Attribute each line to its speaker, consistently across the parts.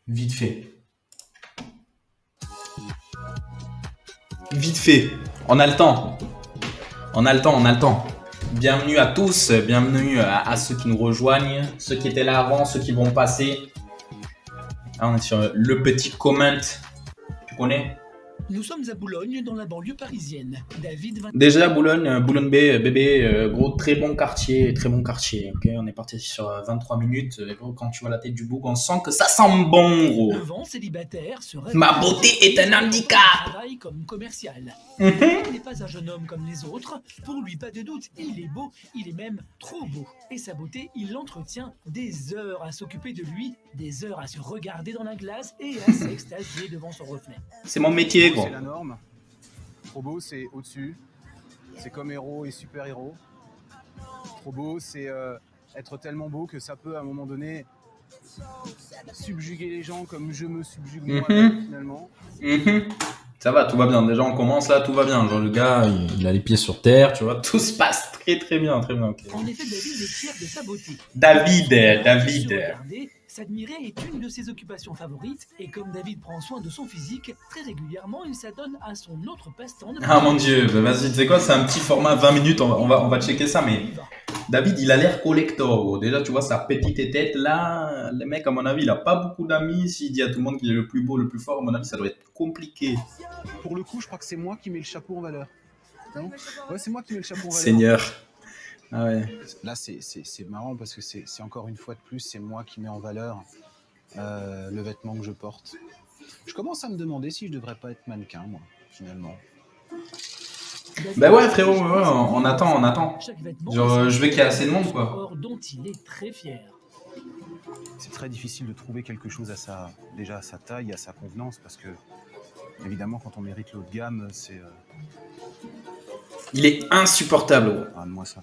Speaker 1: Vite fait. Vite fait. On a le temps. On a le temps, on a le temps. Bienvenue à tous, bienvenue à ceux qui nous rejoignent, ceux qui étaient là avant, ceux qui vont passer. Là, on est sur le petit comment. Tu connais?
Speaker 2: Nous sommes à Boulogne, dans la banlieue parisienne. David va...
Speaker 1: Déjà, Boulogne, Boulogne bébé, gros, très bon quartier, très bon quartier. Ok, on est parti sur 23 minutes. Gros, quand tu vois la tête du bouc, on sent que ça sent bon, gros.
Speaker 2: Le vent célibataire se réveille.
Speaker 1: Ma beauté est un handicap.
Speaker 2: Travaille comme commercial.
Speaker 1: Mhm.
Speaker 2: Il n'est pas un jeune homme comme les autres. Pour lui, pas de doute, il est beau, il est même trop beau. Et sa beauté, il l'entretient des heures à s'occuper de lui, des heures à se regarder dans la glace et à s'extasier devant son reflet.
Speaker 1: C'est mon métier, gros.
Speaker 3: C'est la norme. Trop beau, c'est au-dessus. C'est comme héros et super-héros. Trop beau, c'est être tellement beau que ça peut, à un moment donné, subjuguer les gens comme je me subjugue moi finalement.
Speaker 1: Ça va, tout va bien. Déjà, on commence là, tout va bien. Genre, le gars, il a les pieds sur terre, tu vois. Tout se passe très, très bien, très bien. Okay.
Speaker 2: En effet, David est fier de sa beauté.
Speaker 1: David.
Speaker 2: Se regarder, s'admirer est une de ses occupations favorites. Et comme David prend soin de son physique, très régulièrement, il s'adonne à son autre passe-temps.
Speaker 1: Ah mon Dieu, vas-y, tu sais quoi, c'est un petit format 20 minutes, on va checker ça, mais David, il a l'air collector, gros. Déjà, tu vois, sa petite tête, là, le mec, à mon avis, il a pas beaucoup d'amis. S'il dit à tout le monde qu'il est le plus beau, le plus fort, à mon avis, ça doit être compliqué.
Speaker 3: Pour le coup, je crois que c'est moi qui mets le chapeau en valeur. Non ? Ouais, c'est moi qui mets le chapeau en valeur.
Speaker 1: Seigneur. Ah ouais.
Speaker 3: Là, c'est marrant parce que c'est encore une fois de plus, c'est moi qui mets en valeur le vêtement que je porte. Je commence à me demander si je devrais pas être mannequin, moi, finalement.
Speaker 1: Bah ouais, frérot, ouais, on attend. Genre, je veux qu'il y ait assez de monde, quoi.
Speaker 2: Dont il est très fier.
Speaker 3: C'est très difficile de trouver quelque chose à sa taille, à sa convenance, parce que, évidemment, quand on mérite l'haut de gamme, c'est...
Speaker 1: Il est insupportable, gros.
Speaker 3: Ah, moi ça.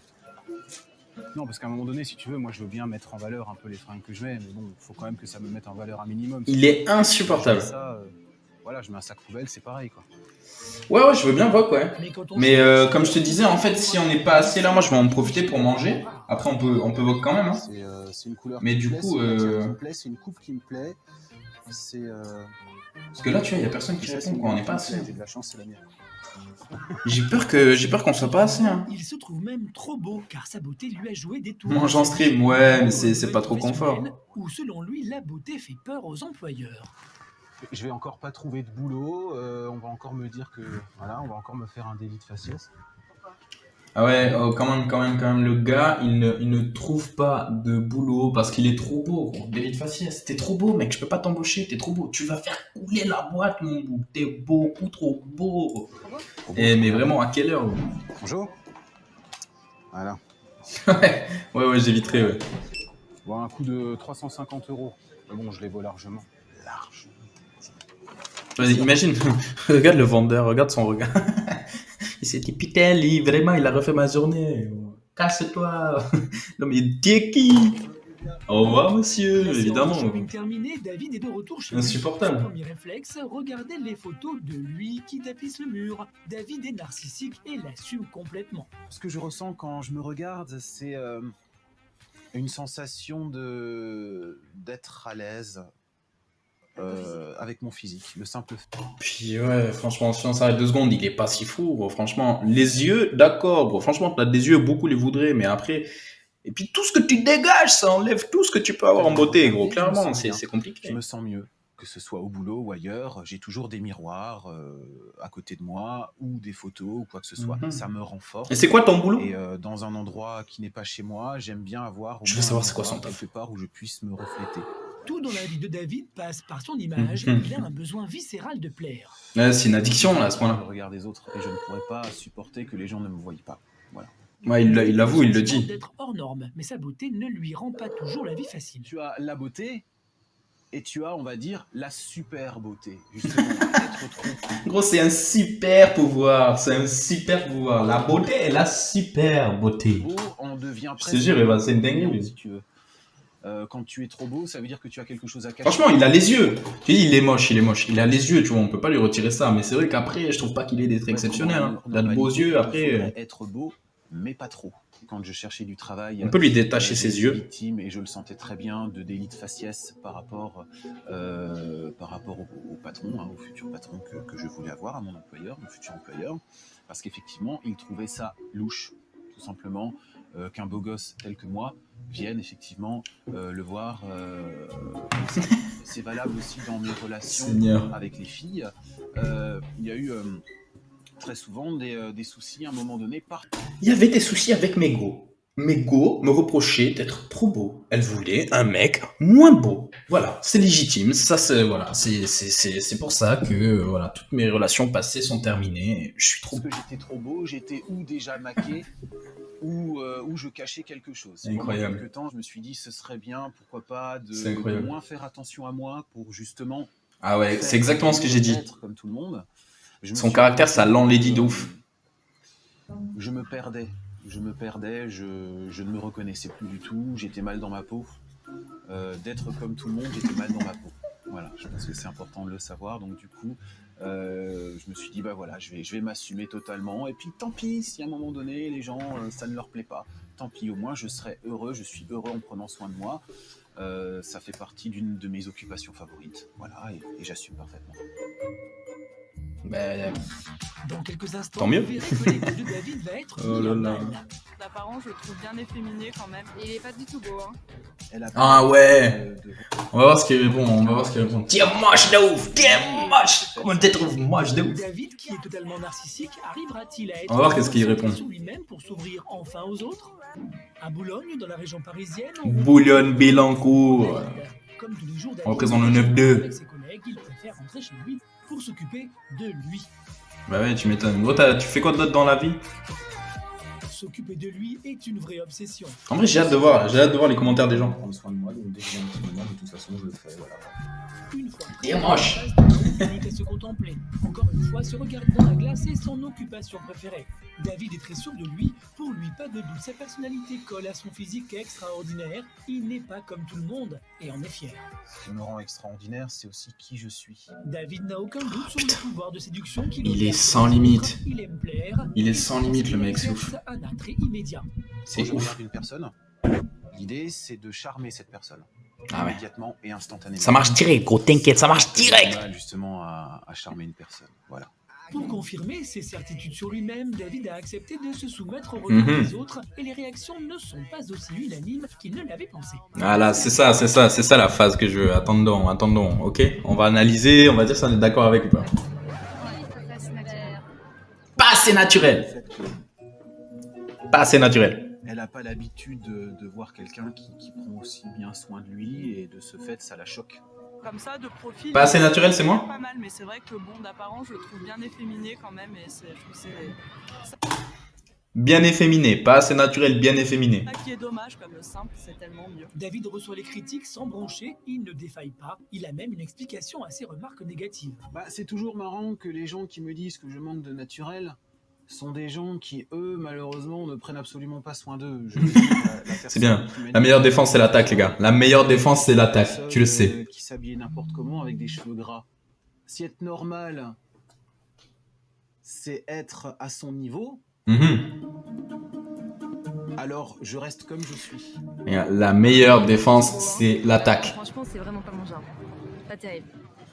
Speaker 3: Non, parce qu'à un moment donné, si tu veux, moi je veux bien mettre en valeur un peu les fringues que je mets, mais bon, il faut quand même que ça me mette en valeur un minimum.
Speaker 1: Il est insupportable.
Speaker 3: Voilà, je mets un sac poubelle, c'est pareil, quoi.
Speaker 1: Ouais, je veux bien voir, quoi. Mais comme je te disais, en fait, si on n'est pas assez là, moi je vais en profiter pour manger. Après, on peut vogue quand même. Hein.
Speaker 3: C'est une couleur.
Speaker 1: Mais du coup,
Speaker 3: c'est une coupe qui me plaît. C'est.
Speaker 1: Parce que là, tu vois, il y a personne qui répond, quoi. On n'est pas assez.
Speaker 3: J'ai de la chance, c'est la mienne.
Speaker 1: J'ai peur qu'on soit pas assez. Hein.
Speaker 2: Il se trouve même trop beau, car sa beauté lui a joué des tours.
Speaker 1: Mange en stream, ouais, mais c'est pas trop confort.
Speaker 2: Où selon lui, la beauté fait peur aux employeurs.
Speaker 3: Je vais encore pas trouver de boulot, on va encore me dire que voilà, on va encore me faire un délit de faciès.
Speaker 1: Ah ouais, quand même, le gars, il ne trouve pas de boulot parce qu'il est trop beau. Délit de faciès, t'es trop beau, mec, je peux pas t'embaucher, t'es trop beau. Tu vas faire couler la boîte, mon bouc, t'es beaucoup trop beau. Et mais vraiment, à quelle heure?
Speaker 3: Bonjour. Voilà.
Speaker 1: ouais, j'éviterai, ouais.
Speaker 3: Bon, un coût de 350 €. Mais bon, je les vaux largement.
Speaker 1: Vas-y, imagine, regarde le vendeur, regarde son regard. Il s'est dit, putain, lui, vraiment, il a refait ma journée. Casse-toi. Non, mais t'es qui? Au revoir, monsieur, évidemment.
Speaker 2: Terminé, David est de retour chez
Speaker 1: insupportable.
Speaker 2: Son premier réflexe, regardez les photos de lui qui tapisse le mur. David est narcissique et l'assume complètement.
Speaker 3: Ce que je ressens quand je me regarde, c'est une sensation d'être à l'aise. Avec mon physique, le simple fait.
Speaker 1: Puis ouais, franchement, si on s'arrête 2 secondes, il est pas si fou, gros. Franchement, les yeux, d'accord, gros. Franchement, t'as des yeux, beaucoup les voudraient, mais après... Et puis tout ce que tu dégages, ça enlève tout ce que tu peux avoir en beauté, gros. Clairement, c'est compliqué.
Speaker 3: Je me sens mieux, que ce soit au boulot ou ailleurs. J'ai toujours des miroirs à côté de moi, ou des photos, ou quoi que ce soit. Ça me renforce.
Speaker 1: Et c'est quoi ton boulot?
Speaker 3: Et dans un endroit qui n'est pas chez moi, j'aime bien avoir...
Speaker 1: Je veux savoir c'est quoi son taf.
Speaker 3: Quelque part où je puisse me refléter.
Speaker 2: Tout dans la vie de David passe par son image. Il a un besoin viscéral de plaire.
Speaker 1: C'est une addiction, là, à ce point-là.
Speaker 3: Je regarde les autres et je ne pourrais pas supporter que les gens ne me voient pas. Voilà.
Speaker 1: Ouais, il l'avoue, il le dit.
Speaker 2: D'être hors norme, mais sa beauté ne lui rend pas toujours la vie facile.
Speaker 3: Tu as la beauté et tu as, on va dire, la super beauté. Justement, être trop...
Speaker 1: Gros, c'est un super pouvoir. C'est un super pouvoir. La beauté est la super beauté.
Speaker 3: Beau, on devient
Speaker 1: je te jure, c'est une dinguerie.
Speaker 3: Si tu veux. Quand tu es trop beau, ça veut dire que tu as quelque chose à cacher.
Speaker 1: Franchement, il a les yeux. Tu dis, il est moche. Il a les yeux, tu vois, on peut pas lui retirer ça. Mais c'est vrai qu'après, je trouve pas qu'il ait d'être exceptionnel. Hein. Il a de beaux yeux, après...
Speaker 3: Être beau, mais pas trop. Quand je cherchais du travail,
Speaker 1: On peut lui détacher ses yeux.
Speaker 3: victime, et je le sentais très bien, de délit de faciès par rapport au patron, au futur patron que je voulais avoir, à mon employeur, mon futur employeur, parce qu'effectivement, il trouvait ça louche, tout simplement, qu'un beau gosse tel que moi vienne effectivement le voir. C'est valable aussi dans mes relations
Speaker 1: Seigneur.
Speaker 3: avec les filles. Il y a eu très souvent des soucis à un moment donné
Speaker 1: Il y avait des soucis avec Mego. Mego me reprochait d'être trop beau. Elle voulait un mec moins beau. Voilà, c'est légitime. Ça, c'est pour ça que voilà, toutes mes relations passées sont terminées. Je suis trop.
Speaker 3: parce que j'étais trop beau, j'étais ou déjà maqué, ou je cachais quelque chose.
Speaker 1: Incroyable.
Speaker 3: Pendant quelques temps, je me suis dit, ce serait bien, pourquoi pas,
Speaker 1: C'est
Speaker 3: de
Speaker 1: incroyable.
Speaker 3: moins faire attention à moi pour justement
Speaker 1: Ah ouais,
Speaker 3: faire
Speaker 1: c'est exactement ce que j'ai dit.
Speaker 3: être comme tout le monde. Je me
Speaker 1: Son
Speaker 3: suis
Speaker 1: caractère,
Speaker 3: rendu
Speaker 1: ça
Speaker 3: compte
Speaker 1: l'enlaidit
Speaker 3: que
Speaker 1: de ouf.
Speaker 3: Je me perdais, je ne me reconnaissais plus du tout, j'étais mal dans ma peau. D'être comme tout le monde, j'étais mal dans ma peau. Voilà, je pense que c'est important de le savoir. Donc du coup, je me suis dit, bah voilà, je vais m'assumer totalement. Et puis tant pis, si à un moment donné, les gens, ça ne leur plaît pas. Tant pis, au moins je serai heureux, je suis heureux en prenant soin de moi. Ça fait partie d'une de mes occupations favorites. Voilà, et j'assume parfaitement.
Speaker 1: Ben,
Speaker 2: Dans quelques instants,
Speaker 1: Tant mieux.
Speaker 2: vous verrez que l'état de David va être
Speaker 1: Oh là là.
Speaker 2: mis à mal.
Speaker 4: D'apparence, je le trouve bien efféminé quand même. Il est pas du tout beau, hein.
Speaker 3: Elle a
Speaker 1: Ah
Speaker 3: pas
Speaker 1: ouais.
Speaker 3: de-
Speaker 1: On va voir ce qu'il répond. On va voir ce qu'il répond. T'es moche de ouf. T'es moche. Comment t'es trouves moche de ouf?
Speaker 2: David, qui est totalement narcissique, arrivera-t-il à être
Speaker 1: On va voir qu'est-ce qu'il répond.
Speaker 2: sur lui-même pour s'ouvrir enfin aux autres? À Boulogne, dans la région parisienne, ou
Speaker 1: Boulogne-Billancourt.
Speaker 2: comme tous les jours, David,
Speaker 1: On représente le 9-2.
Speaker 2: avec ses collègues, il préfère rentrer chez lui pour s'occuper de lui.
Speaker 1: Bah ouais, tu m'étonnes. Gros, tu fais quoi d'autre dans la vie?
Speaker 2: S'occuper de lui est une vraie obsession.
Speaker 1: En vrai, j'ai hâte de voir les commentaires des gens.
Speaker 5: Prendre soin de moi, donc dès que j'ai un petit moment, de toute façon, je le fais. Voilà.
Speaker 2: Une fois
Speaker 1: Il est moche.
Speaker 2: à se contempler. Encore une fois, se regarder dans la glace est son occupation préférée. David est très sûr de lui. Pour lui, pas de doute, sa personnalité colle à son physique extraordinaire. Il n'est pas comme tout le monde et en est fier.
Speaker 3: Ce qui me rend extraordinaire, c'est aussi qui je suis.
Speaker 2: David n'a aucun doute sur le pouvoir de séduction qu'il
Speaker 1: Il est
Speaker 2: exerce
Speaker 1: sans
Speaker 2: sur les
Speaker 1: limite.
Speaker 2: autres. Il aime plaire.
Speaker 1: Il est
Speaker 2: Et
Speaker 1: sans
Speaker 2: pense
Speaker 1: limite,
Speaker 2: qu'il
Speaker 1: le mec, c'est
Speaker 2: exerce
Speaker 1: ouf.
Speaker 2: un attrait immédiat.
Speaker 1: C'est
Speaker 3: Quand je
Speaker 1: ouf.
Speaker 3: regarde une personne, l'idée, c'est de charmer cette personne.
Speaker 1: Ah ouais.
Speaker 3: Immédiatement et instantanément.
Speaker 1: Ça marche direct, gros, t'inquiète, ça marche
Speaker 3: J'ai
Speaker 1: direct.
Speaker 3: du mal, justement à charmer une personne. Voilà.
Speaker 2: Pour confirmer ses certitudes sur lui-même, David a accepté de se soumettre au regard
Speaker 1: Mhm.
Speaker 2: des autres et les réactions ne sont pas aussi unanimes qu'il ne l'avait pensé.
Speaker 1: Voilà, c'est ça la phase que je veux. Attendons, ok? On va analyser, on va dire si on est d'accord avec ou pas. Pas assez naturel.
Speaker 3: Le fait que
Speaker 1: Pas assez naturel.
Speaker 3: elle n'a pas l'habitude de voir quelqu'un qui prend aussi bien soin de lui, et de ce fait, ça la choque.
Speaker 4: Comme ça, de profil.
Speaker 1: Pas assez naturel, c'est moi?
Speaker 4: Pas mal, mais c'est vrai que bon, d'apparence, je le trouve bien efféminé quand même. Et je trouve que c'est
Speaker 1: Bien efféminé, pas assez naturel, bien efféminé.
Speaker 4: ça qui est dommage, comme le simple, c'est tellement mieux.
Speaker 2: David reçoit les critiques sans broncher, il ne défaille pas, il a même une explication à ses remarques négatives.
Speaker 3: Bah, c'est toujours marrant que les gens qui me disent que je manque de naturel sont des gens qui, eux, malheureusement, ne prennent absolument pas soin d'eux. Je veux dire,
Speaker 1: C'est bien.
Speaker 3: personne qui m'a
Speaker 1: La
Speaker 3: dit-
Speaker 1: meilleure défense, c'est l'attaque, les gars. La meilleure défense, c'est l'attaque.
Speaker 3: personne,
Speaker 1: Tu le sais.
Speaker 3: Qui s'habillait n'importe comment avec des cheveux gras. Si être normal, c'est être à son niveau,
Speaker 1: Mhm.
Speaker 3: alors je reste comme je suis.
Speaker 1: La meilleure défense, c'est l'attaque.
Speaker 6: Franchement, c'est vraiment pas mon genre. Pas terrible.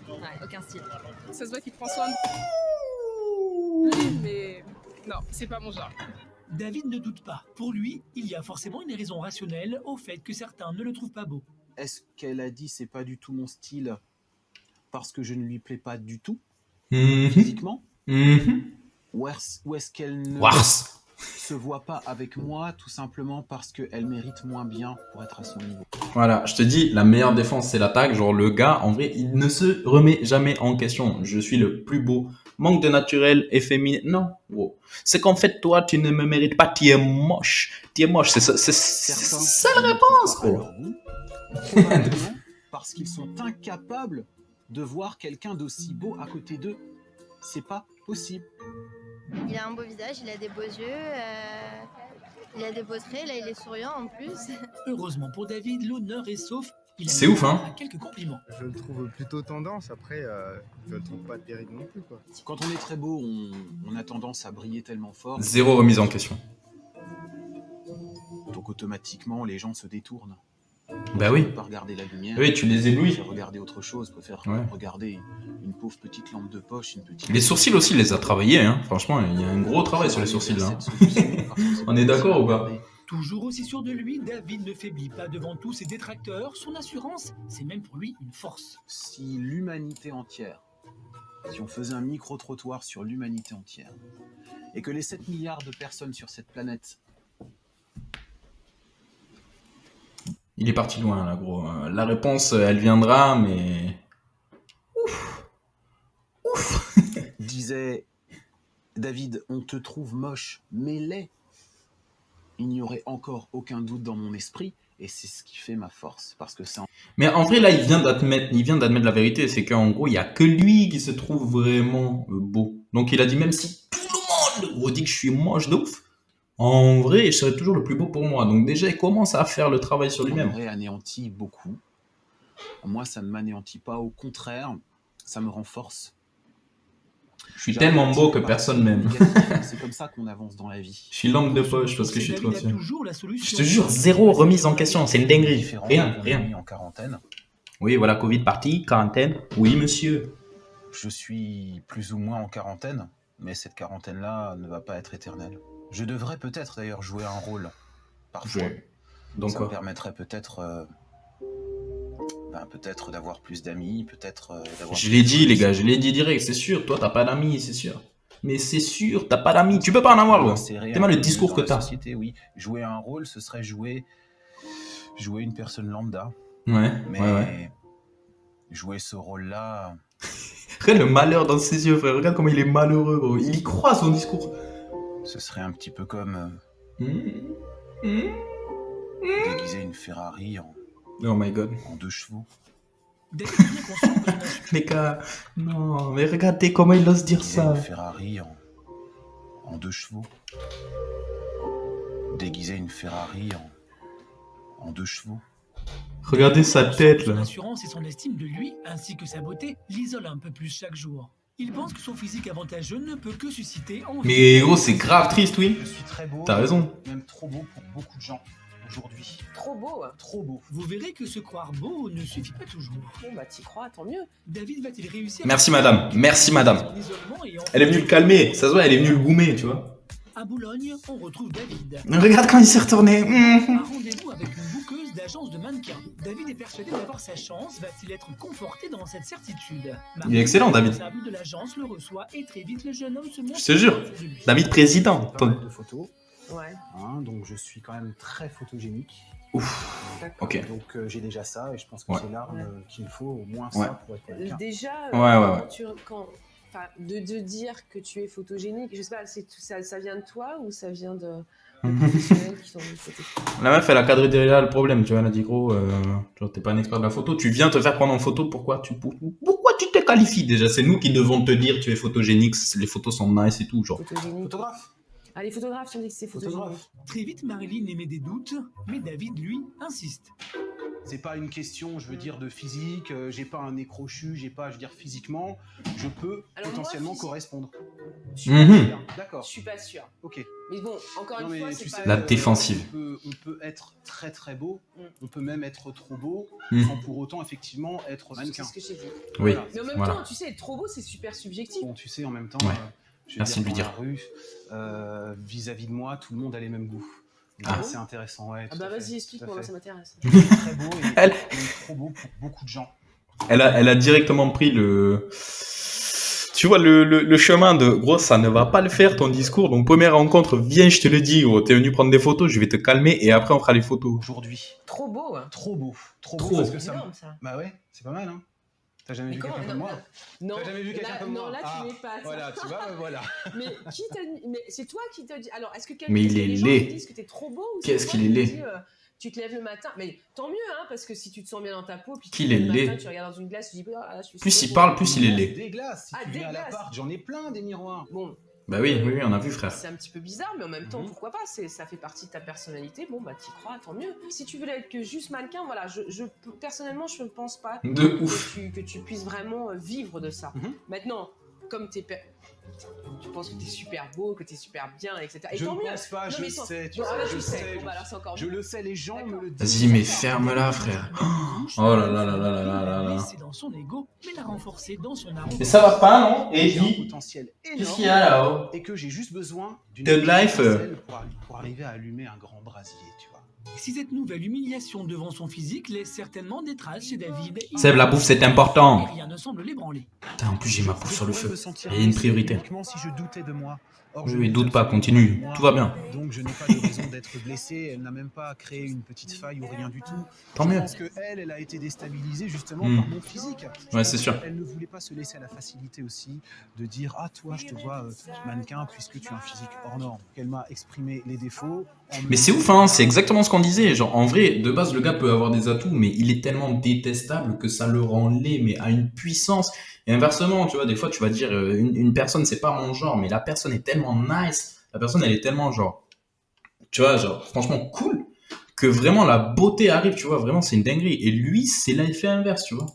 Speaker 6: Ouais, aucun style.
Speaker 7: Ça se voit qu'il prend soin de lui, mais non, c'est pas mon genre.
Speaker 2: David ne doute pas. Pour lui, il y a forcément une raison rationnelle au fait que certains ne le trouvent pas beau.
Speaker 3: Est-ce qu'elle a dit c'est pas du tout mon style parce que je ne lui plais pas du tout,
Speaker 1: Mhm.
Speaker 3: physiquement,
Speaker 1: Mhm.
Speaker 3: ou est-ce qu'elle ne
Speaker 1: Wars.
Speaker 3: se voit pas avec moi tout simplement parce qu'elle mérite moins bien pour être à son niveau?
Speaker 1: Voilà, je te dis, la meilleure défense, c'est l'attaque. Genre, le gars, en vrai, il ne se remet jamais en question. Je suis le plus beau. Manque de naturel, efféminé. Non, gros. C'est qu'en fait, toi, tu ne me mérites pas. Tu es moche. Tu es moche. C'est ça, c'est
Speaker 3: Certains
Speaker 1: ça la
Speaker 3: ne
Speaker 1: réponse,
Speaker 3: trouvent pas
Speaker 1: gros.
Speaker 3: leur goût, probablement parce qu'ils sont incapables de voir quelqu'un d'aussi beau à côté d'eux. C'est pas possible.
Speaker 8: Il a un beau visage, il a des beaux yeux, il a des beaux traits, là il est souriant en plus.
Speaker 2: Heureusement pour David, l'honneur est sauf. Il a
Speaker 1: C'est ouf, hein.
Speaker 2: à quelques compliments.
Speaker 9: Je le trouve plutôt tendance, après, je le trouve pas terrible non plus, quoi.
Speaker 3: Quand on est très beau, on a tendance à briller tellement fort.
Speaker 1: Zéro remise en question.
Speaker 3: Donc automatiquement, les gens se détournent.
Speaker 1: Bah
Speaker 3: Je
Speaker 1: oui.
Speaker 3: peux pas regarder la lumière.
Speaker 1: Oui, tu les éblouis.
Speaker 3: Je préfère regarder autre chose. Je préfère
Speaker 1: Ouais.
Speaker 3: regarder une pauvre petite lampe de poche, une petite...
Speaker 1: Les sourcils aussi, il les a travaillés, hein. Franchement, il y a un gros travail sur les sourcils, là. On est d'accord ou pas?
Speaker 2: Toujours aussi sûr de lui, David ne faiblit pas devant tous ses détracteurs. Son assurance, c'est même pour lui une force.
Speaker 3: Si l'humanité entière, si on faisait un micro-trottoir sur l'humanité entière, et que les 7 milliards de personnes sur cette planète...
Speaker 1: Il est parti loin, là, gros. La réponse, elle viendra, mais...
Speaker 3: disait David, on te trouve moche, mais laid. Il n'y aurait encore aucun doute dans mon esprit, et c'est ce qui fait ma force, parce que c'est...
Speaker 1: Mais en vrai, là, il vient d'admettre la vérité, c'est qu'en gros, il y a que lui qui se trouve vraiment beau. Donc il a dit, même si tout le monde gros, dit que je suis moche de ouf, en vrai, je serai toujours le plus beau pour moi. Donc déjà, il commence à faire le travail sur
Speaker 3: On
Speaker 1: lui-même.
Speaker 3: aurait anéanti beaucoup. Moi, ça ne m'anéantit pas, au contraire, ça me renforce.
Speaker 1: Je suis tellement beau que personne m'aime.
Speaker 3: C'est comme ça qu'on avance dans la vie.
Speaker 1: Je suis lampe de poche parce que je suis trop
Speaker 2: David a
Speaker 1: dessus.
Speaker 2: toujours la solution.
Speaker 1: Je te jure, zéro remise en question, c'est une dinguerie.
Speaker 3: Différent
Speaker 1: Rien,
Speaker 3: de mon
Speaker 1: rien.
Speaker 3: ami en quarantaine.
Speaker 1: Oui, voilà, Covid parti, quarantaine. Oui, monsieur.
Speaker 3: Je suis plus ou moins en quarantaine, mais cette quarantaine-là ne va pas être éternelle. Je devrais peut-être d'ailleurs jouer un rôle, parfois.
Speaker 1: Donc
Speaker 3: ça
Speaker 1: quoi
Speaker 3: me permettrait peut-être peut-être d'avoir plus d'amis, peut-être d'avoir...
Speaker 1: Je l'ai dit, les gars, je l'ai dit direct, c'est sûr. Toi, t'as pas d'amis, c'est sûr. Mais c'est sûr, t'as pas d'amis. Tu peux pas en avoir, gros.
Speaker 3: C'est
Speaker 1: T'es mal le discours que t'as.
Speaker 3: Société, oui. Jouer un rôle, ce serait jouer une personne lambda.
Speaker 1: Ouais,
Speaker 3: Mais
Speaker 1: ouais.
Speaker 3: jouer ce rôle-là...
Speaker 1: Regarde le malheur dans ses yeux, frère. Regarde comment il est malheureux, gros. Il y croit, son discours.
Speaker 3: Ce serait un petit peu comme
Speaker 1: Mmh.
Speaker 3: déguiser une Ferrari
Speaker 1: Oh my god.
Speaker 3: en 2 chevaux.
Speaker 2: David est bien conscient que son assurance
Speaker 1: Les gars, non, mais regardez comment il ose dire
Speaker 3: Déguiser
Speaker 1: ça.
Speaker 3: une Ferrari en 2 chevaux. Déguiser une Ferrari en 2 chevaux.
Speaker 1: Regardez sa tête,
Speaker 2: Son
Speaker 1: là.
Speaker 2: assurance et son estime de lui, ainsi que sa beauté, l'isolent un peu plus chaque jour. Il pense que son physique avantageux ne peut que susciter envie.
Speaker 1: Mais gros, c'est grave triste, oui.
Speaker 3: Je suis très beau.
Speaker 1: T'as raison.
Speaker 3: Même trop beau pour beaucoup de gens aujourd'hui.
Speaker 7: Trop beau.
Speaker 3: Trop beau.
Speaker 2: Vous verrez que se croire beau ne suffit pas toujours.
Speaker 7: Bon bah t'y crois, tant mieux.
Speaker 2: David va-t-il réussir
Speaker 1: Merci, madame. Merci, madame.
Speaker 2: son isolement et enfin-
Speaker 1: Elle est venue le calmer. Ça se voit, elle est venue le goumer, tu vois.
Speaker 2: À Boulogne, on retrouve David.
Speaker 1: Regarde quand il s'est retourné.
Speaker 2: Un rendez-vous avec une bouqueuse d'agence de mannequins. David est persuadé d'avoir sa chance. Va-t-il être conforté dans cette certitude?
Speaker 1: Il est excellent, David.
Speaker 2: Le responsable de l'agence le reçoit et très vite le jeune homme se montre.
Speaker 1: Je te jure.
Speaker 2: sûr de lui.
Speaker 1: David président.
Speaker 5: Pas mal de photos,
Speaker 7: Ouais.
Speaker 5: hein, donc je suis quand même très photogénique.
Speaker 7: D'accord.
Speaker 1: Ok.
Speaker 5: Donc j'ai déjà ça et je pense que
Speaker 1: Ouais.
Speaker 5: c'est l'arme qu'il me faut, au moins
Speaker 1: Ouais.
Speaker 5: ça pour être quelqu'un.
Speaker 7: Déjà,
Speaker 1: Ouais.
Speaker 7: de dire que tu es photogénique, je sais pas, ça vient de toi ou ça vient de professionnels qui sont venus photo.
Speaker 1: La meuf, elle a cadré derrière le problème, tu vois. Elle a dit, gros, genre, t'es pas un expert de la photo. Tu viens te faire prendre en photo, pourquoi tu te qualifies déjà? C'est nous qui devons te dire tu es photogénique, les photos sont nice et tout, genre.
Speaker 7: Photogénique.
Speaker 5: Photographe.
Speaker 7: Ah, les photographes, tu me dis que c'est photogénique.
Speaker 5: Photographe.
Speaker 2: Très vite, Marilyn émet des doutes, mais David, lui, insiste.
Speaker 10: C'est pas une question, je veux dire, de physique, j'ai pas un nez crochu, j'ai pas, je veux dire, physiquement, je peux
Speaker 7: Alors
Speaker 10: potentiellement
Speaker 7: moi,
Speaker 10: correspondre.
Speaker 7: Je suis pas
Speaker 1: Mhm.
Speaker 7: sûre.
Speaker 10: D'accord,
Speaker 7: Je suis pas sûre.
Speaker 10: ok.
Speaker 7: Mais bon, encore
Speaker 10: Non,
Speaker 7: une
Speaker 10: mais
Speaker 7: fois,
Speaker 10: tu
Speaker 7: c'est
Speaker 10: sais,
Speaker 7: pas...
Speaker 1: La défensive.
Speaker 10: On peut être très très beau,
Speaker 7: Mm.
Speaker 10: on peut même être trop beau,
Speaker 1: Mm.
Speaker 10: sans pour autant, effectivement, être
Speaker 7: C'est
Speaker 10: mannequin.
Speaker 7: ce que j'ai dit.
Speaker 1: Oui.
Speaker 10: Voilà.
Speaker 7: Mais en même
Speaker 1: Voilà.
Speaker 7: temps, tu sais, être trop beau, c'est super subjectif.
Speaker 10: Bon, tu sais, en même temps,
Speaker 1: Ouais.
Speaker 10: je veux
Speaker 1: Merci de lui
Speaker 10: dans
Speaker 1: dire.
Speaker 10: la rue, vis-à-vis de moi, tout le monde a les mêmes goûts.
Speaker 1: Ah.
Speaker 10: C'est intéressant, ouais.
Speaker 7: Ah
Speaker 10: tout
Speaker 7: bah
Speaker 10: à fait,
Speaker 7: vas-y, explique-moi,
Speaker 10: tout à
Speaker 7: moi
Speaker 10: fait.
Speaker 7: ça m'intéresse.
Speaker 10: Je suis très beau et
Speaker 1: Elle-
Speaker 10: même trop beau pour beaucoup de gens.
Speaker 1: Elle a directement pris le... Tu vois, le chemin de, gros, ça ne va pas le faire, ton discours. Donc, première rencontre, viens, je te le dis, gros, t'es venu prendre des photos, je vais te calmer et après, on fera les photos.
Speaker 10: Aujourd'hui,
Speaker 7: Trop beau, hein.
Speaker 10: trop beau. Trop
Speaker 1: Trop.
Speaker 10: beau parce que
Speaker 7: C'est
Speaker 10: ça...
Speaker 7: énorme, ça.
Speaker 10: Bah ouais, c'est pas mal, hein. T'as jamais
Speaker 7: Mais
Speaker 10: vu
Speaker 7: comment-
Speaker 10: quelqu'un comme moi?
Speaker 7: Non,
Speaker 10: T'as jamais vu quelqu'un
Speaker 7: là,
Speaker 10: comme
Speaker 7: non,
Speaker 10: moi?
Speaker 7: là,
Speaker 10: Ah,
Speaker 7: tu n'es pas.
Speaker 10: Voilà, tu vois, voilà.
Speaker 7: Mais qui t'a dit... Mais c'est toi qui t'a dit... Alors, est-ce que quelqu'un...
Speaker 1: Mais il
Speaker 7: est-ce que
Speaker 1: est
Speaker 7: les gens
Speaker 1: laid.
Speaker 7: te disent que t'es trop beau ou
Speaker 1: Qu'est-ce
Speaker 7: c'est toi
Speaker 1: qu'il est
Speaker 7: qui te
Speaker 1: laid.
Speaker 7: dis, tu te lèves le matin, mais tant mieux, hein, parce que si tu te sens bien dans ta peau, puis tu
Speaker 1: Qu'il
Speaker 7: te lèves
Speaker 1: est
Speaker 7: le matin,
Speaker 1: laid.
Speaker 7: tu regardes dans une glace, tu dis, ah, là, je suis
Speaker 1: Plus
Speaker 7: trop
Speaker 1: il
Speaker 7: beau.
Speaker 1: parle, plus il est laid.
Speaker 10: Des glaces, si
Speaker 7: Ah,
Speaker 10: tu
Speaker 7: des
Speaker 10: viens à
Speaker 7: glaces.
Speaker 10: l'appart, j'en ai plein des miroirs.
Speaker 7: Bon,
Speaker 1: Bah oui, oui, on a vu, frère.
Speaker 7: c'est un petit peu bizarre, mais en même temps,
Speaker 10: Mhm.
Speaker 7: pourquoi pas, ça fait partie de ta personnalité, bon, bah, t'y crois, tant mieux. Si tu voulais être que juste mannequin, voilà, personnellement, je ne pense pas
Speaker 1: De ouf.
Speaker 7: que tu puisses vraiment vivre de ça.
Speaker 10: Mhm.
Speaker 7: Maintenant, comme t'es Tu penses que t'es super beau, que t'es super bien, etc. Et
Speaker 10: Je
Speaker 7: tant
Speaker 10: ne
Speaker 7: mieux.
Speaker 10: pense pas,
Speaker 7: Non,
Speaker 10: je
Speaker 7: mais tant-
Speaker 10: sais, tu
Speaker 7: Bon, ah bah,
Speaker 10: sais,
Speaker 7: tu
Speaker 10: je
Speaker 7: sais.
Speaker 10: sais.
Speaker 7: Bon, bah, alors c'est encore
Speaker 10: Je
Speaker 7: mieux.
Speaker 10: le sais, les gens me le disent.
Speaker 1: Vas-y, mais ferme-la, frère. Oh là là là là là là là là.
Speaker 2: laissée dans son ego, mais l'a renforcée dans son arrogance.
Speaker 1: Mais ça va pas, non?
Speaker 10: J'ai un
Speaker 1: Eddie,
Speaker 10: potentiel
Speaker 1: qu'est-ce qu'il y
Speaker 10: énorme
Speaker 1: a là-haut?
Speaker 10: et que j'ai juste besoin d'une
Speaker 1: Thug
Speaker 10: petite
Speaker 1: Life.
Speaker 10: étincelle pour arriver à allumer un grand brasier, tu vois.
Speaker 2: Si cette nouvelle humiliation devant son physique laisse certainement des traces chez David,
Speaker 1: Seb, la bouffe, c'est important.
Speaker 2: et rien ne semble l'ébranler.
Speaker 1: Putain, en plus, j'ai ma bouffe sur le
Speaker 10: Je
Speaker 1: feu.
Speaker 10: pourrais me sentir
Speaker 1: Il y a une
Speaker 10: blessé
Speaker 1: priorité.
Speaker 10: uniquement si je doutais de moi. Or, je
Speaker 1: Oui,
Speaker 10: ne
Speaker 1: doute
Speaker 10: doute
Speaker 1: pas,
Speaker 10: absolument
Speaker 1: continue.
Speaker 10: de moi.
Speaker 1: Tout va bien.
Speaker 10: Donc je n'ai pas de raison d'être blessé. Elle n'a même pas créé une petite faille ou rien du tout.
Speaker 1: Tant
Speaker 10: Je
Speaker 1: mieux.
Speaker 10: pense qu'elle a été déstabilisée justement
Speaker 1: Hmm.
Speaker 10: par mon physique. Je
Speaker 1: Ouais,
Speaker 10: pense
Speaker 1: c'est sûr.
Speaker 10: qu'elle ne voulait pas se laisser à la facilité aussi de dire ah toi je te vois mannequin puisque tu as un physique hors norme. Elle m'a exprimé les défauts.
Speaker 1: Mais c'est ouf, hein, c'est exactement ce qu'on disait. Genre, en vrai, de base, le gars peut avoir des atouts, mais il est tellement détestable que ça le rend laid, mais à une puissance. Et inversement, tu vois, des fois, tu vas dire, une personne, c'est pas mon genre, mais la personne est tellement nice, la personne, elle est tellement, genre, tu vois, genre, franchement, cool, que vraiment, la beauté arrive, tu vois, vraiment, c'est une dinguerie. Et lui, c'est l'effet inverse, tu vois.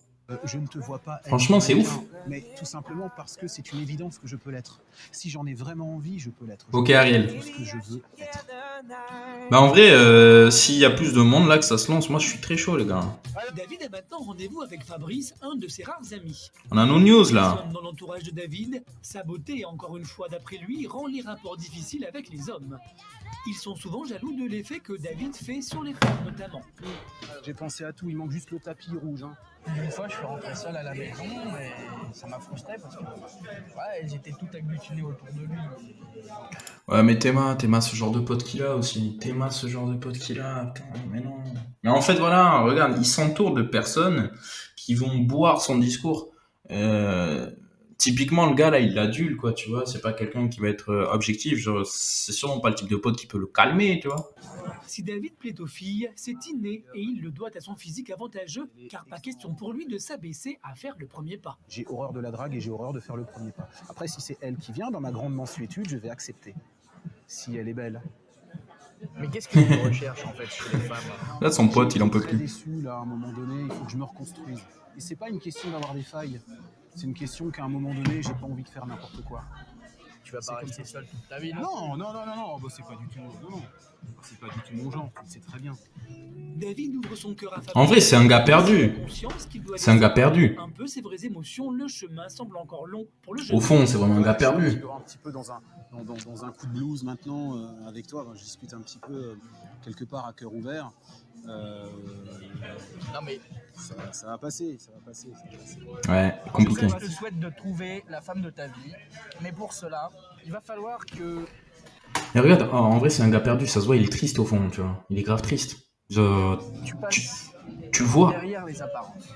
Speaker 10: Je ne te vois pas être
Speaker 1: Franchement, c'est
Speaker 10: mannequin,
Speaker 1: ouf.
Speaker 10: mais tout simplement parce que c'est une évidence que je peux l'être. Si j'en ai vraiment envie, je peux l'être.
Speaker 1: Ok,
Speaker 10: Je peux
Speaker 1: Ariel.
Speaker 10: être tout ce que je veux être.
Speaker 1: Bah, en vrai, s'il y a plus de monde là que ça se lance, moi, je suis très chaud, les gars.
Speaker 2: David a maintenant rendez-vous avec Fabrice, un de ses rares amis.
Speaker 1: On a nos news, là.
Speaker 2: Personne dans l'entourage de David, sa beauté, encore une fois d'après lui, rend les rapports difficiles avec les hommes. Ils sont souvent jaloux de l'effet que David fait sur les femmes notamment.
Speaker 10: J'ai pensé à tout, il manque juste le tapis rouge. Hein.
Speaker 11: Une fois, je suis rentré seul à la maison et ça m'a frustré parce que ouais, elles étaient toutes agglutinées autour de lui.
Speaker 1: Ouais, mais Théma, ce genre de pote qu'il a aussi. Théma, ce genre de pote qu'il a. Putain, mais non. Mais en fait, voilà, regarde, il s'entoure de personnes qui vont boire son discours. Typiquement, le gars, là, il l'adule, quoi, tu vois. C'est pas quelqu'un qui va être objectif. Genre, c'est sûrement pas le type de pote qui peut le calmer, tu vois.
Speaker 2: Si David plaît aux filles, c'est inné et il le doit à son physique avantageux, car pas question pour lui de s'abaisser à faire le premier pas.
Speaker 10: J'ai horreur de la drague et j'ai horreur de faire le premier pas. Après, si c'est elle qui vient, dans ma grande mansuétude, je vais accepter. Si elle est belle.
Speaker 11: Mais qu'est-ce que tu recherches en fait chez les femmes?
Speaker 1: Là, son pote, il en peut
Speaker 10: Très
Speaker 1: plus.
Speaker 10: déçu, là, à un moment donné, il faut que je me reconstruise. Et c'est pas une question d'avoir des failles. C'est une question qu'à un moment donné, j'ai pas envie de faire n'importe quoi.
Speaker 11: Tu vas pas rester seul toute ta vie,
Speaker 10: Non, bah, c'est pas du tout. Non. C'est pas du tout mon genre, tu le sais très bien.
Speaker 2: David ouvre son cœur à Fabrice.
Speaker 1: En vrai, c'est un gars perdu. C'est un gars perdu.
Speaker 2: Un peu ses vraies émotions, le chemin semble encore long pour le jeune.
Speaker 1: Au fond, c'est vraiment un gars
Speaker 10: Je suis
Speaker 1: perdu.
Speaker 10: un petit peu dans un coup de blues maintenant avec toi. Je discute un petit peu quelque part à cœur ouvert.
Speaker 11: Non mais
Speaker 10: ça va passer.
Speaker 1: Ouais, compliqué.
Speaker 11: je te souhaite de trouver la femme de ta vie, mais pour cela, il va falloir que
Speaker 1: Mais regarde, en vrai, c'est un gars perdu. Ça se voit, il est triste au fond, tu vois. Il est grave triste. Genre,
Speaker 11: tu passes
Speaker 1: tu le vois.
Speaker 11: derrière les apparences.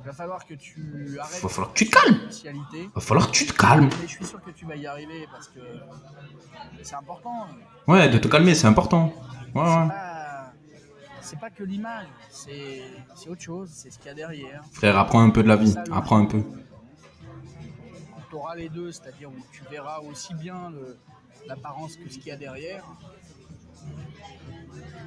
Speaker 11: Il va falloir que tu arrêtes.
Speaker 1: Va falloir que tu te calmes.
Speaker 11: spécialité.
Speaker 1: Va falloir que tu te calmes.
Speaker 11: Mais je suis sûr que tu vas y arriver parce que c'est important.
Speaker 1: Ouais, de te calmer, c'est important. Ouais, ouais.
Speaker 11: C'est pas que l'image, c'est autre chose, c'est ce qu'il y a derrière.
Speaker 1: Frère, apprends un peu de la vie. Apprends un peu.
Speaker 11: Tu auras les deux, c'est-à-dire où tu verras aussi bien l'apparence que ce qu'il y a derrière.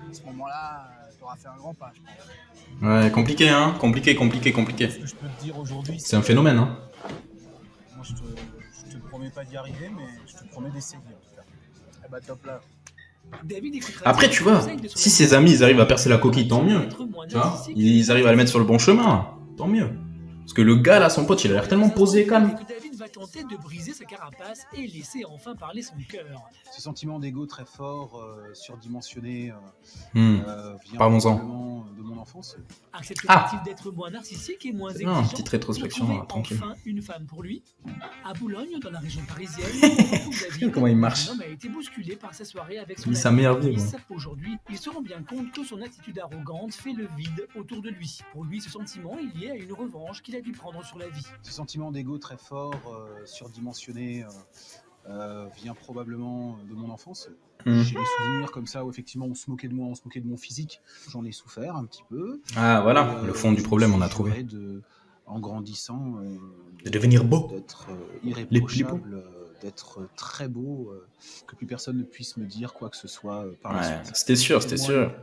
Speaker 11: À ce moment-là, tu auras fait un grand pas, je pense.
Speaker 1: Ouais, compliqué, hein. Compliqué.
Speaker 10: Ce que je peux te dire aujourd'hui,
Speaker 1: C'est un phénomène, hein.
Speaker 10: Moi, je te promets pas d'y arriver, mais je te promets d'essayer en tout cas.
Speaker 11: Eh bah top là.
Speaker 2: David écoutera
Speaker 1: Après,
Speaker 2: les
Speaker 1: tu vois,
Speaker 2: conseils de son
Speaker 1: si
Speaker 2: ami.
Speaker 1: ses amis, ils arrivent à percer la coquille, tant mieux.
Speaker 2: Être moins
Speaker 1: Tu vois,
Speaker 2: narcissique.
Speaker 1: ils arrivent à le mettre sur le bon chemin, tant mieux. Parce que le gars, là, son pote, il a l'air tellement posé et calme.
Speaker 2: Que David va tenter de briser sa carapace et laisser enfin parler son cœur.
Speaker 10: Ce sentiment d'ego très fort, surdimensionné, vient
Speaker 1: Parlons-en.
Speaker 10: probablement de mon enfance.
Speaker 2: Accepte-t-il d'être moins narcissique et moins exigeant
Speaker 1: petite rétrospection,
Speaker 2: pour trouver
Speaker 1: tranquille.
Speaker 2: enfin une femme pour lui? À Boulogne, dans la région parisienne, on retrouve David.
Speaker 1: Comment il marche.
Speaker 2: Un homme a été bousculé par sa soirée avec son
Speaker 1: Il
Speaker 2: ami
Speaker 1: s'améliore,
Speaker 2: Fabrice.
Speaker 1: moi.
Speaker 2: Aujourd'hui, il se rend bien compte que son attitude arrogante fait le vide autour de lui. Pour lui, ce sentiment est lié à une revanche qu'il a dû prendre sur la vie.
Speaker 10: Ce sentiment d'ego très fort, surdimensionné, vient probablement de mon enfance. J'ai des souvenirs comme ça où effectivement on se moquait de moi, on se moquait de mon physique. J'en ai souffert un petit peu.
Speaker 1: Ah, voilà, le fond du problème, on a trouvé.
Speaker 10: En grandissant,
Speaker 1: De devenir beau.
Speaker 10: d'être
Speaker 1: Les plus
Speaker 10: irréprochable, d'être très beau, que plus personne ne puisse me dire quoi que ce soit par la
Speaker 1: Ouais,
Speaker 10: suite.
Speaker 1: c'était sûr,
Speaker 10: Et
Speaker 1: c'était
Speaker 10: moi,
Speaker 1: sûr.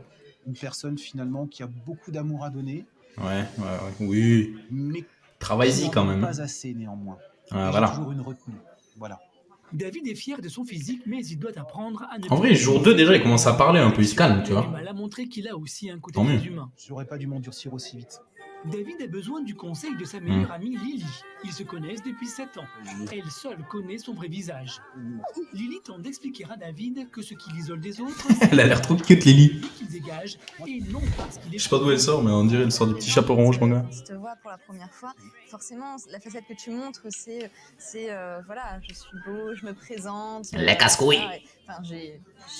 Speaker 10: Une personne finalement qui a beaucoup d'amour à donner,
Speaker 1: Ouais, oui.
Speaker 10: mais
Speaker 1: Travaille-y quand même.
Speaker 10: pas assez néanmoins.
Speaker 1: Ah,
Speaker 10: Et
Speaker 1: voilà.
Speaker 10: J'ai toujours une retenue. Voilà.
Speaker 2: David est fier de son physique, mais il doit apprendre à ne
Speaker 1: En vrai, jour 2, déjà, il commence à parler un peu, il se calme, tu
Speaker 2: Il a
Speaker 1: vois.
Speaker 2: du mal à montrer qu'il a aussi un côté
Speaker 1: Tant mieux.
Speaker 2: très humain.
Speaker 10: J'aurais pas dû m'endurcir aussi vite.
Speaker 2: David a besoin du conseil de sa meilleure amie Lily. Ils se connaissent depuis 7 ans. Elle seule connaît son vrai visage. Lily tente d'expliquer à David que ce qui l'isole des autres,
Speaker 1: Elle a l'air trop cute, Lily.
Speaker 2: qu'il dégage et non parce qu'il est...
Speaker 1: Je sais pas d'où elle sort, mais on dirait elle sort du petit chapeau rouge, mon gars.
Speaker 12: Si tu te vois pour la première fois, forcément, la facette que tu montres, c'est voilà, je suis beau, je me présente.
Speaker 1: Les casse-couilles.
Speaker 12: Voilà, enfin,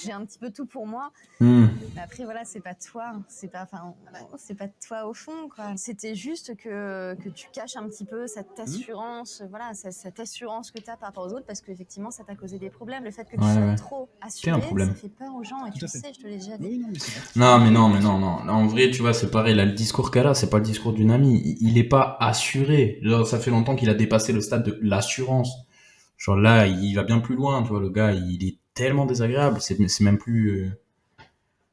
Speaker 12: j'ai un petit peu tout pour moi.
Speaker 1: Hmm.
Speaker 12: Mais après, voilà, c'est pas toi, c'est pas toi au fond, quoi. C'était juste que tu caches un petit peu cette assurance, voilà, cette assurance que tu as par rapport aux autres, parce qu'effectivement, ça t'a causé des problèmes. Le fait que tu sois trop assuré,
Speaker 1: un problème.
Speaker 12: ça fait peur aux gens, et tu le sais, je te l'ai déjà dit.
Speaker 1: Non, mais non. En vrai, tu vois, c'est pareil. Là, le discours qu'elle a, c'est pas le discours d'une amie. Il est pas assuré. Genre, ça fait longtemps qu'il a dépassé le stade de l'assurance. Genre là, il va bien plus loin, tu vois. Le gars, il est tellement désagréable. C'est même plus...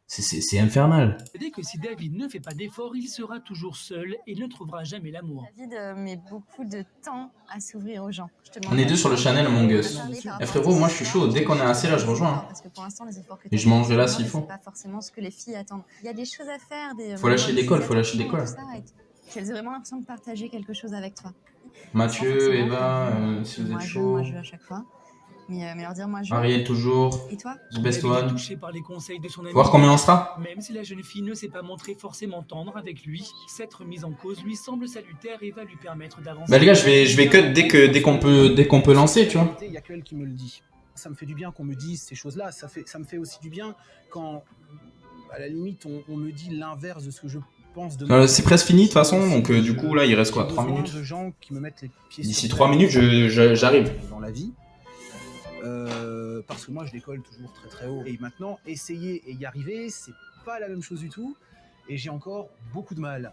Speaker 1: C'est infernal.
Speaker 2: Dès que si David ne fait pas d'efforts, il sera toujours seul et ne trouvera jamais l'amour.
Speaker 12: David met beaucoup de temps à s'ouvrir aux gens.
Speaker 1: On est deux sur le channel Among Us. Eh frérot, moi je suis chaud. Dès qu'on est assez là, je rejoins. Hein.
Speaker 12: Parce que pour l'instant, les efforts que
Speaker 1: Et je mangerai là s'il faut.
Speaker 12: C'est pas forcément ce que les filles attendent. Il y a des choses à faire.
Speaker 1: Faut lâcher l'école, faut lâcher l'école.
Speaker 12: Qu'elles aient vraiment l'impression de partager quelque chose avec toi.
Speaker 1: Mathieu, Eva, si vous êtes chaud.
Speaker 12: Moi, je veux à chaque fois. Mais leur dire, moi, je...
Speaker 1: Ariel, toujours.
Speaker 12: Et toi?
Speaker 1: The best
Speaker 2: David est
Speaker 1: one.
Speaker 2: touché par les conseils de son ami.
Speaker 1: Voir combien on sera.
Speaker 2: Même si la jeune fille ne s'est pas montrée forcément tendre avec lui, cette remise en cause lui semble salutaire et va lui permettre d'avancer.
Speaker 1: Bah les gars, je vais cut dès qu'on peut lancer, tu vois.
Speaker 10: Il y a que elle qui me le dit. Ça me fait du bien qu'on me dise ces choses-là. Ça me fait aussi du bien quand, à la limite, on me dit l'inverse de ce que je pense de moi.
Speaker 1: C'est presque fini de toute façon, donc du coup là il reste quoi, 3 minutes.
Speaker 10: De gens qui me mettent les pieds
Speaker 1: D'ici
Speaker 10: sur
Speaker 1: 3 minutes, j'arrive.
Speaker 10: dans la vie. Parce que moi je décolle toujours très très haut. Et maintenant, essayer et y arriver, c'est pas la même chose du tout. Et j'ai encore beaucoup de mal.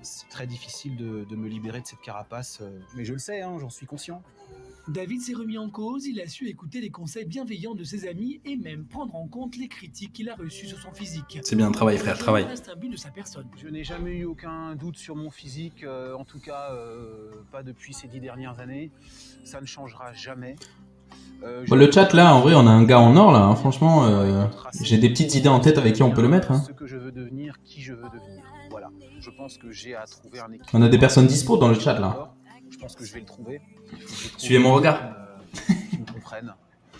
Speaker 10: C'est très difficile de me libérer de cette carapace. Mais je le sais, hein, j'en suis conscient.
Speaker 2: David s'est remis en cause, il a su écouter les conseils bienveillants de ses amis et même prendre en compte les critiques qu'il a reçues sur son physique.
Speaker 1: C'est bien, travail frère, travail.
Speaker 2: Reste un but de sa personne.
Speaker 10: Je n'ai jamais eu aucun doute sur mon physique, en tout cas pas depuis ces 10 dernières années. Ça ne changera jamais.
Speaker 1: Bon, le chat là, en vrai, on a un gars en or là, hein. Franchement, j'ai des petites idées en tête avec qui on peut le mettre. Hein.
Speaker 10: Ce que je veux devenir, qui je veux devenir. Voilà. Je pense que j'ai à trouver un équilibre.
Speaker 1: On a des personnes dispo dans le chat là.
Speaker 10: Je pense que je vais le trouver.
Speaker 1: Suivez mon regard.
Speaker 10: Qui me comprennent,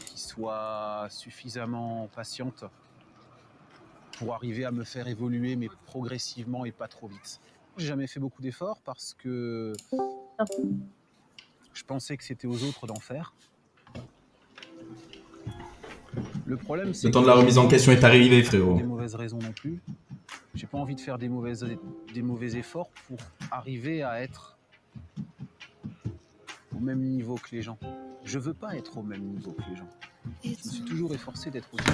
Speaker 10: qui soient suffisamment patientes pour arriver à me faire évoluer, mais progressivement et pas trop vite. J'ai jamais fait beaucoup d'efforts parce que je pensais que c'était aux autres d'en faire. Le problème, c'est
Speaker 1: Le temps de la remise en question est arrivé, frérot.
Speaker 10: Des mauvaises raisons non plus. J'ai pas envie de faire des mauvais efforts pour arriver à être au même niveau que les gens. Je veux pas être au même niveau que les gens. Je me suis toujours efforcé d'être au niveau.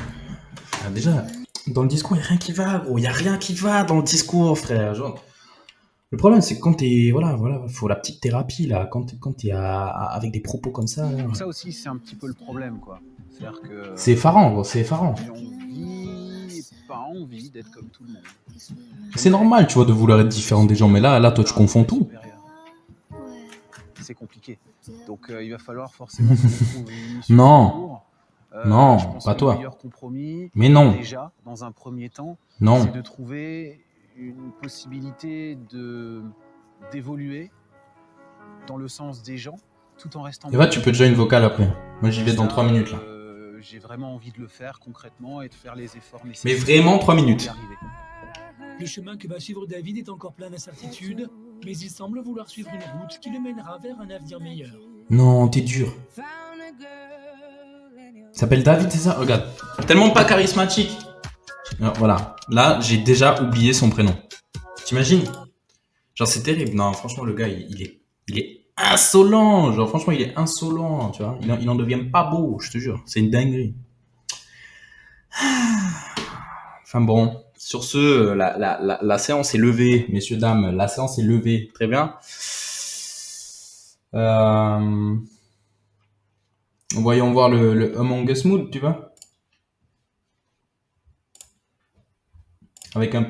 Speaker 1: Ah, déjà, dans le discours, il n'y a rien qui va, gros. Il n'y a rien qui va dans le discours, frère. Genre, le problème, c'est que quand t'es... Voilà, faut la petite thérapie, là. Quand t'es avec des propos comme ça... Là.
Speaker 10: Ça aussi, c'est un petit peu le problème, quoi. C'est-à-dire que...
Speaker 1: C'est effarant, gros, c'est effarant.
Speaker 10: J'ai pas envie d'être comme tout le monde.
Speaker 1: C'est normal, tu vois, de vouloir être différent des gens. Mais là, toi, tu confonds tout.
Speaker 10: C'est compliqué. Donc, il va falloir forcément qu'on trouve une issue
Speaker 1: Non. Non,
Speaker 10: je pense
Speaker 1: pas
Speaker 10: que
Speaker 1: toi.
Speaker 10: le meilleur compromis,
Speaker 1: Mais non.
Speaker 10: déjà, dans un premier temps,
Speaker 1: Non.
Speaker 10: c'est de trouver une possibilité d'évoluer dans le sens des gens, tout en restant...
Speaker 1: Eva, tu peux déjà une vocale après. Moi, j'y vais dans 3 minutes, là.
Speaker 10: J'ai vraiment envie de le faire concrètement et de faire les efforts nécessaires.
Speaker 1: Mais vraiment 3 minutes.
Speaker 10: pour y arriver.
Speaker 2: Le chemin que va suivre David est encore plein d'incertitudes, mais il semble vouloir suivre une route qui le mènera vers un avenir meilleur.
Speaker 1: Non, t'es dur. Il s'appelle David, c'est ça? Regarde. Tellement pas charismatique. Alors, voilà. Là, j'ai déjà oublié son prénom. T'imagines? Genre, c'est terrible. Non, franchement, le gars, il est insolent. Genre, franchement, il est insolent, tu vois. Il en devient pas beau, je te jure. C'est une dinguerie. Enfin bon. Sur ce, la séance est levée, messieurs, dames. La séance est levée. Très bien. Voyons voir le Among Us Mood, tu vois. Avec un